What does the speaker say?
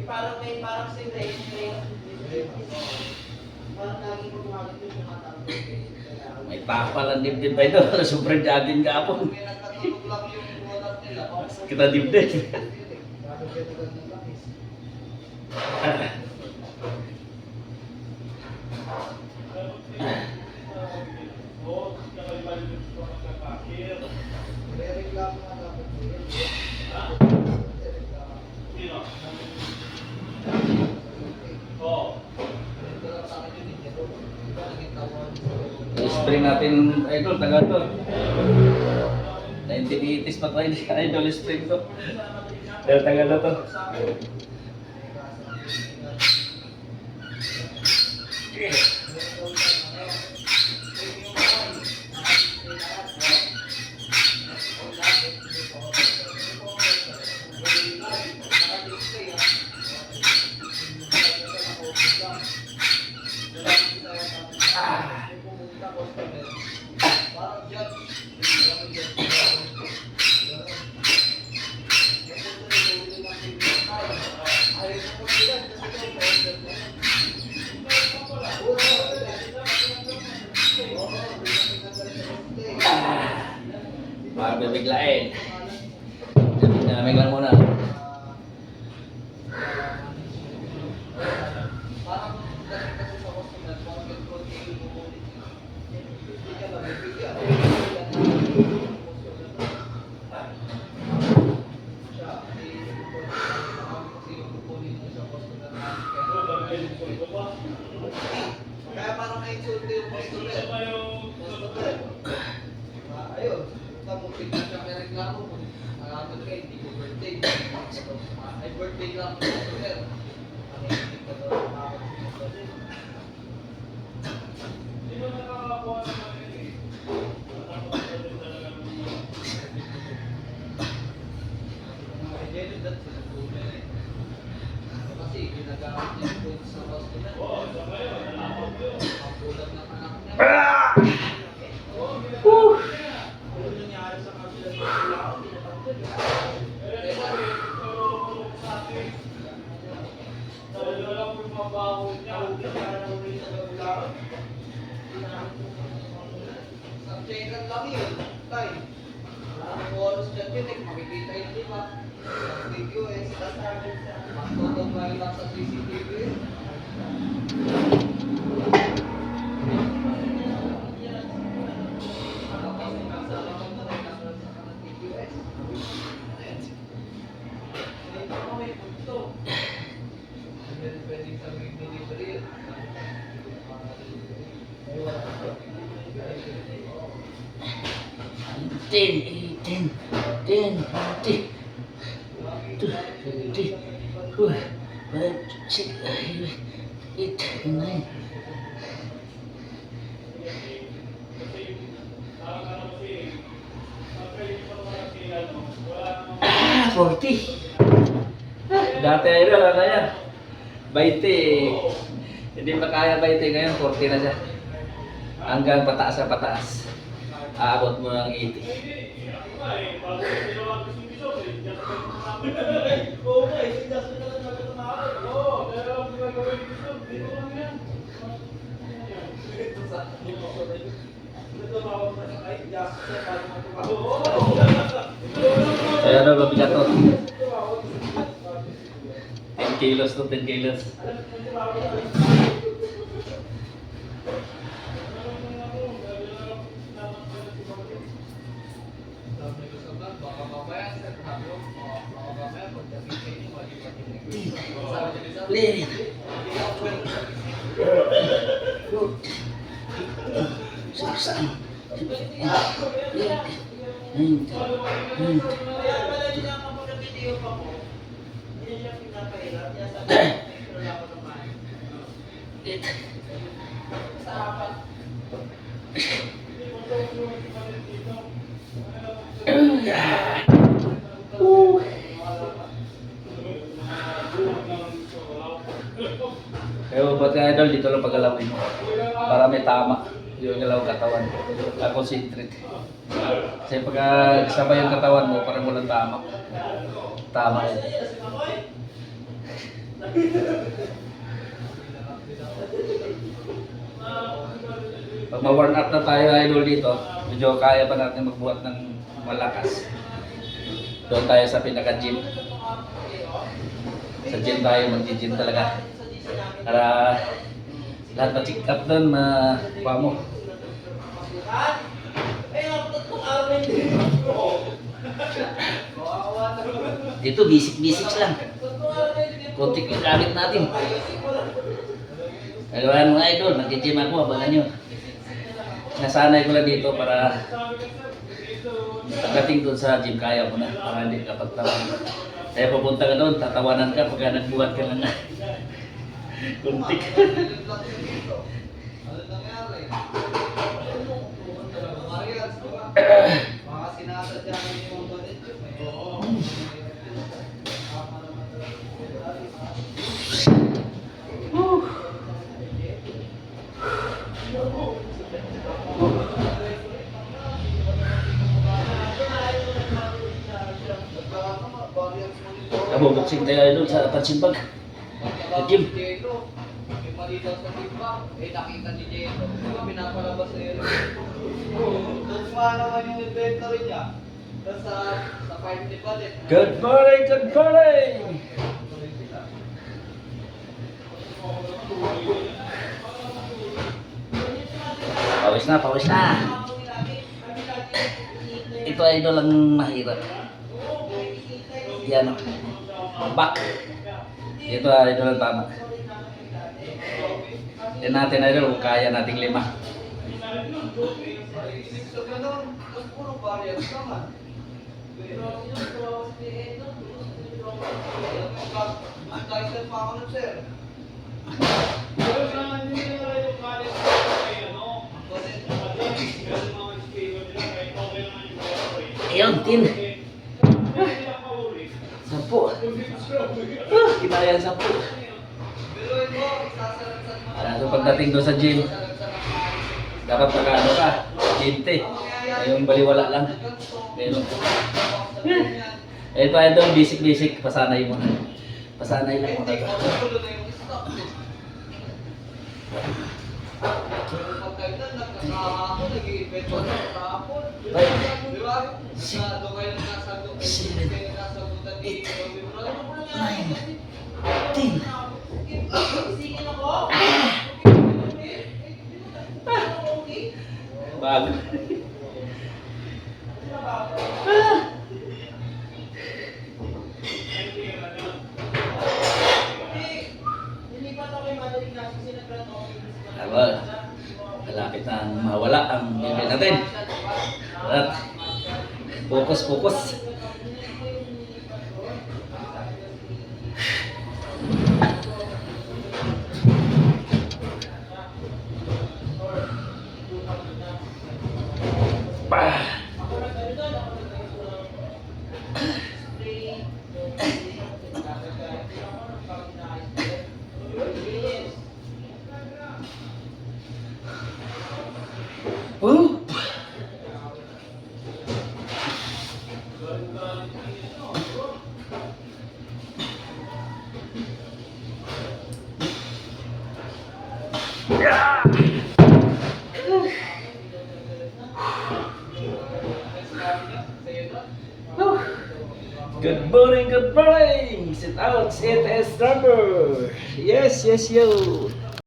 Parang may parang same parang lagi ko gumagano yung mga tao. May papalan dibdib pa ito. Sobrang jogging ka po. Kita dibdib. Spring natin, idol, tagal to. 1980s pa tayo, idol, spring to. Dahil tagal na to. Bibiglain. Namig lang muna. Kaya parang na-insulto yung customer. Ayun, tapos pinagka may reklamo mo. Nakakot kayo, hindi ko birthday. Ay, birthday lang po customer. Nakikinig ka daw ang mga customer. Hindi mo nakakakuha naman yun eh. Kasi ginagamit niya yung points sa customer. Oo, sa kayo, nalapag yun. Ang bulag ng anak niya. Ano nangyari sa kanila sa sila? Talaga lang yung mabaho niya. Sa check-up lang yun. Tay. Ang oras dyan yun, makikita yun, di ba? Video eh. Magtutugay lang sa CCTV eh. Ten, 18, 10, 20, 20, 4, 5, 6, 8, 9. Ah, 40. Dati ay wala kaya. 20. Hindi pa kaya 20 ngayon, 40 na siya. Hanggang pataas na pataas. Aabot mo ng 80. Kaya na mabigat to. 10 kilos to, 10 kilos. Lirin. Saan? idol, dito lang pagalawin mo. Para may tama yung galaw katawan. Concentrate. Kasi pag sabay yung katawan mo, parang walang tama. Tama yun. Pag ma-warm up na tayo idol dito, medyo kaya pa natin magbuhat ng malakas. Doon tayo sa pinaka-gym. Sa gym tayo, mag-gym talaga. Para lahat na check up doon, makuha mo. Dito, basic lang. Konti yung gamit natin. Nagawahan mga idol, mag-gym ako, abangan nyo. Nasanay ko lang dito para pagdating doon sa gym, kaya mo na. Para hindi ka pagtawan. Kaya pupunta ka doon, tatawanan ka pagka nagbuhat ka lang na. Kuntik. Ano nangyari? Baka sinasadya ko yung balit yun. Oo. Kabubuksing tayo doon sa pansimbag. Sa gym. Yung malitaw sa timba, nakita ni Jero. Yung pinapalabas na yun. Tapos nga naman yung inventory niya. Tapos sa fight ni Balit. Good morning, good morning! Pawis na, pawis na! Ito idol ang mahirap. Yan o. Back. Ito idol ang tama. Yan natin idol kung kaya nating 5. So ganun, tapos puro variants naman. Ang Tyson pa ako nun, sir. Ayun, 10. 10. Kinaya 10. Biruin mo, isasalagsan mo. So pagdating doon sa gym, dapat magkano ka? 20. Yung baliwala lang. Meron. Ito idol, basic, pasanay mo na. Pasanay lang mo na ito. Magulo na yung stock. Pero pagkaitan, nagkakahapon, nag-i-inventory sa kahapon. Di ba? Doon kayo nagkasagot. Kayo nagkasagutan dito. 10. Bago. Abal, malapit na mawala ang bibig natin. At fokus. Ooh. Yeah. Good morning, good morning. Sit out, sit and slumber. Yes, yo.